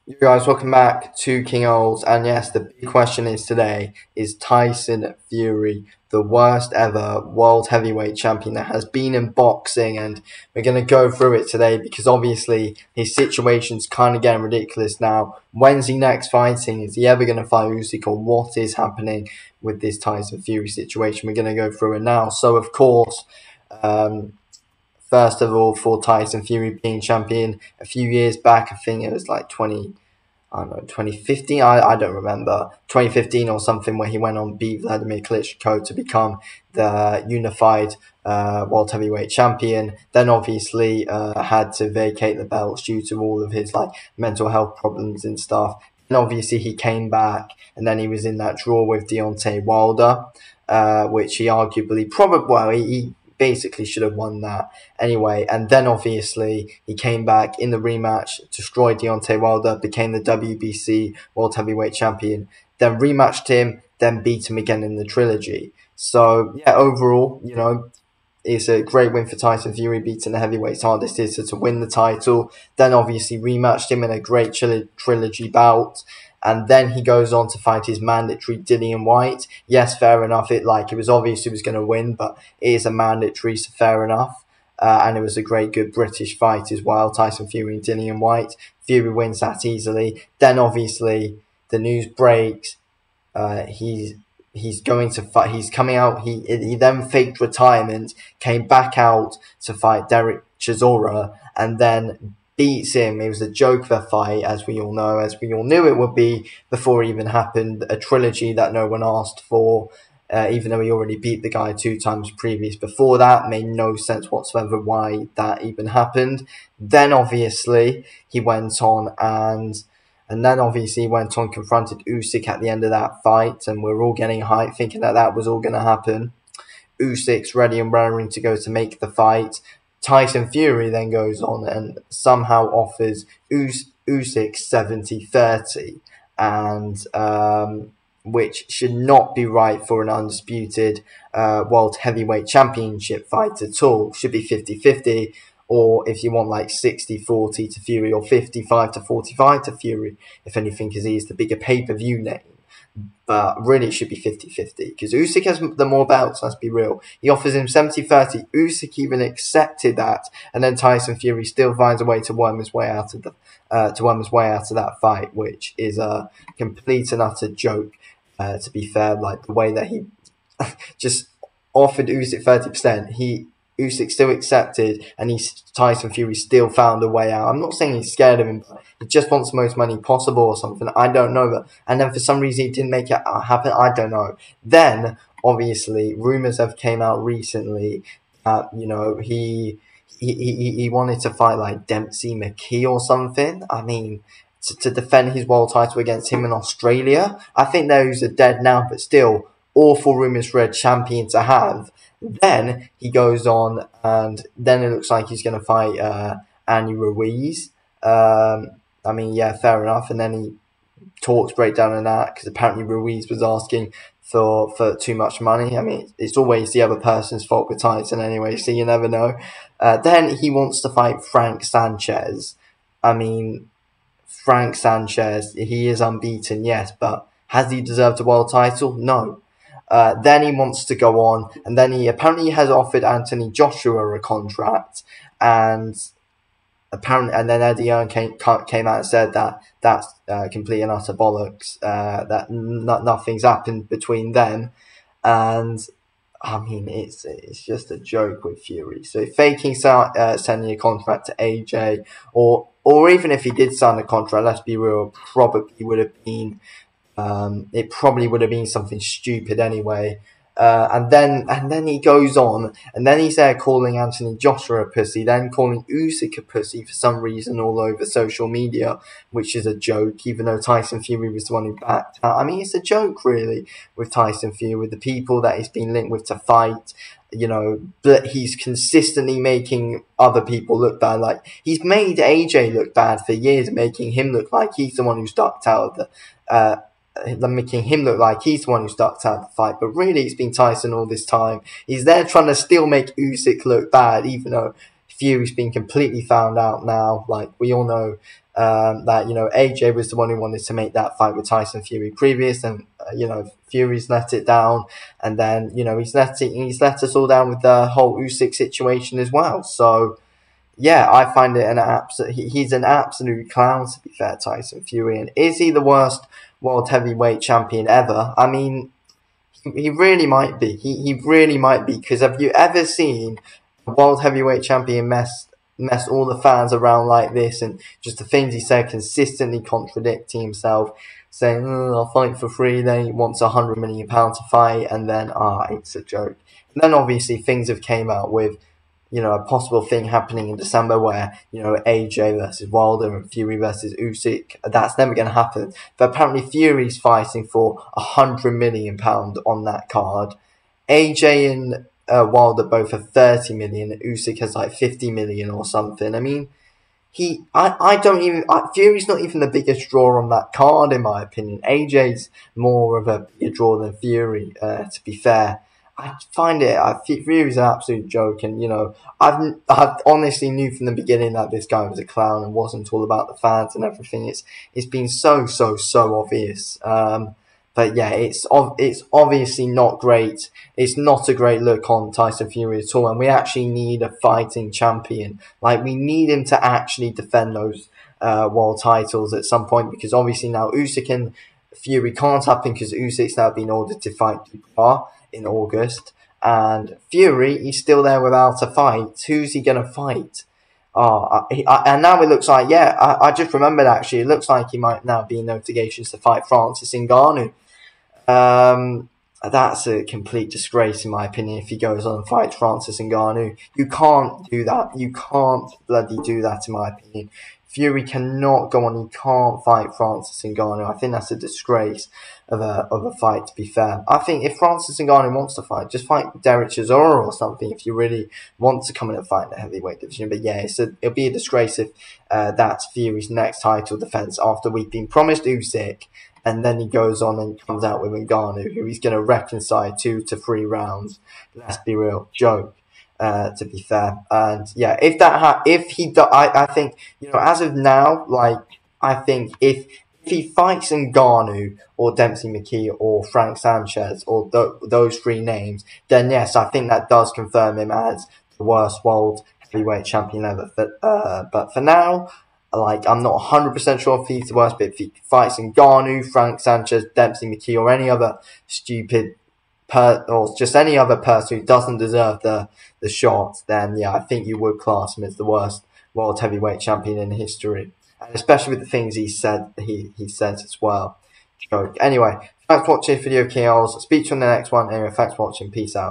You guys, welcome back to King Olds. And yes, the big question is today, is Tyson Fury the worst ever world heavyweight champion that has been in boxing? And we're going to go through it today because obviously his situation's kind of getting ridiculous now. When's he next fighting? Is he ever going to fight Usyk, or what is happening with this Tyson Fury situation? We're going to go through it now. So of course, first of all, for Tyson Fury being champion a few years back, I think it was like 2015. I don't remember, 2015 or something, where he went on beat Vladimir Klitschko to become the unified world heavyweight champion. Then obviously had to vacate the belts due to all of his like mental health problems and stuff. And obviously he came back, and then he was in that draw with Deontay Wilder, which he arguably he basically should have won that anyway. And then obviously he came back in the rematch, destroyed Deontay Wilder, became the WBC World Heavyweight Champion, then rematched him, then beat him again in the trilogy. So yeah, overall, it's a great win for Tyson Fury, beating the heavyweight's hardest hitter to win the title. Then obviously rematched him in a great trilogy bout. And then he goes on to fight his mandatory Dillian White. Yes, fair enough. It was obvious he was going to win, but it is a mandatory, so fair enough. And it was a great, good British fight as well. Tyson Fury and Dillian White. Fury wins that easily. Then obviously the news breaks. He's going to fight. He's coming out. He then faked retirement, came back out to fight Derek Chisora, and then beats him. It was a joke of a fight, as we all know, as we all knew it would be before it even happened. A trilogy that no one asked for, even though he already beat the guy 2 times previous before that. Made no sense whatsoever why that even happened. Then obviously he went on confronted Usyk at the end of that fight, and we're all getting hyped, thinking that was all going to happen. Usyk's ready and raring to go to make the fight. Tyson Fury then goes on and somehow offers Usyk 70-30, and which should not be right for an undisputed World Heavyweight Championship fight at all. Should be 50-50, or if you want like 60-40 to Fury, or 55-45 to Fury, if anything, because he is the bigger pay-per-view name. But really it should be 50-50 because Usyk has the more belts, let's be real. He offers him 70-30. Usyk even accepted that, and then Tyson Fury still finds a way to worm his way out of that fight, which is a complete and utter joke. To be fair, like the way that he just offered Usyk 30%, Usyk still accepted, and Tyson Fury still found a way out. I'm not saying he's scared of him, but he just wants the most money possible or something. I don't know. And then for some reason he didn't make it happen. I don't know. Then, obviously, rumours have came out recently that, he wanted to fight like Dempsey McKee or something. I mean, to defend his world title against him in Australia. I think those are dead now, but still, awful rumours for a champion to have. Then he goes on, and then it looks like he's going to fight Andy Ruiz. I mean, yeah, fair enough. And then he talks break down on that because apparently Ruiz was asking for too much money. I mean, it's always the other person's fault with Tyson anyway, so you never know. Then he wants to fight Frank Sanchez. I mean, Frank Sanchez, he is unbeaten, yes, but has he deserved a world title? No. Then he wants to go on, and then he apparently has offered Anthony Joshua a contract, and then Eddie Earn came out and said that that's complete and utter bollocks. That nothing's happened between them, and I mean it's just a joke with Fury. So faking sending a contract to AJ, or even if he did sign a contract, let's be real, probably would have been. It probably would have been something stupid anyway. And then he goes on, and then he's there calling Anthony Joshua a pussy, then calling Usyk a pussy for some reason all over social media, which is a joke, even though Tyson Fury was the one who backed out. I mean, it's a joke, really, with Tyson Fury, with the people that he's been linked with to fight. But he's consistently making other people look bad. Like, he's made AJ look bad for years, making him look like he's the one who's ducked out of the making him look like he's the one who starts out the fight, but really it's been Tyson all this time. He's there trying to still make Usyk look bad, even though Fury's been completely found out now. Like we all know, that AJ was the one who wanted to make that fight with Tyson Fury previous, and Fury's let it down, and then he's let us all down with the whole Usyk situation as well. So yeah, I find it he's an absolute clown, to be fair, Tyson Fury. And is he the worst world heavyweight champion ever? I mean, he really might be. He really might be, because have you ever seen a world heavyweight champion mess all the fans around like this? And just the things he said, consistently contradicting himself, saying, I'll fight for free, then he wants £100 million to fight, and then it's a joke. And then obviously things have came out with a possible thing happening in December where, AJ versus Wilder and Fury versus Usyk. That's never going to happen. But apparently Fury's fighting for £100 million on that card. AJ and Wilder both have 30 million. Usyk has like 50 million or something. I mean, Fury's not even the biggest draw on that card, in my opinion. AJ's more of a bigger draw than Fury, to be fair. Fury's an absolute joke, and I honestly knew from the beginning that this guy was a clown and wasn't all about the fans and everything. It's been so obvious. But yeah, it's obviously not great. It's not a great look on Tyson Fury at all, and we actually need a fighting champion. Like, we need him to actually defend those world titles at some point, because obviously now Usyk and Fury can't happen because Usyk's now been ordered to fight Dubois in August, and Fury, he's still there without a fight. Who's he gonna fight? And now it looks like, I just remembered actually, it looks like he might now be in notifications to fight Francis Ngannou. That's a complete disgrace, in my opinion, if he goes on and fights Francis Ngannou. You can't do that. You can't bloody do that, in my opinion. Fury cannot go on. He can't fight Francis Ngannou. I think that's a disgrace of a fight, to be fair. I think if Francis Ngannou wants to fight, just fight Derek Chisora or something if you really want to come in and fight in the heavyweight division. But yeah, it'll be a disgrace if that's Fury's next title defense after we've been promised Usyk, and then he goes on and comes out with Ngannou, who he's going to reconcile 2 to 3 rounds. Let's be real, joke. To be fair, and yeah, I think as of now, like, I think if he fights Ngannou or Dempsey McKee or Frank Sanchez or those 3 names, then yes, I think that does confirm him as the worst world heavyweight champion ever. But for now, like, I'm not 100% sure if he's the worst, but if he fights Ngannou, Frank Sanchez, Dempsey McKee, or any other stupid or just any other person who doesn't deserve the shot, then yeah, I think you would class him as the worst world heavyweight champion in history, and especially with the things he said as well. Joke. Anyway, thanks for watching this video, Chaos. Speak to you on the next one. Anyway, thanks for watching. Peace out.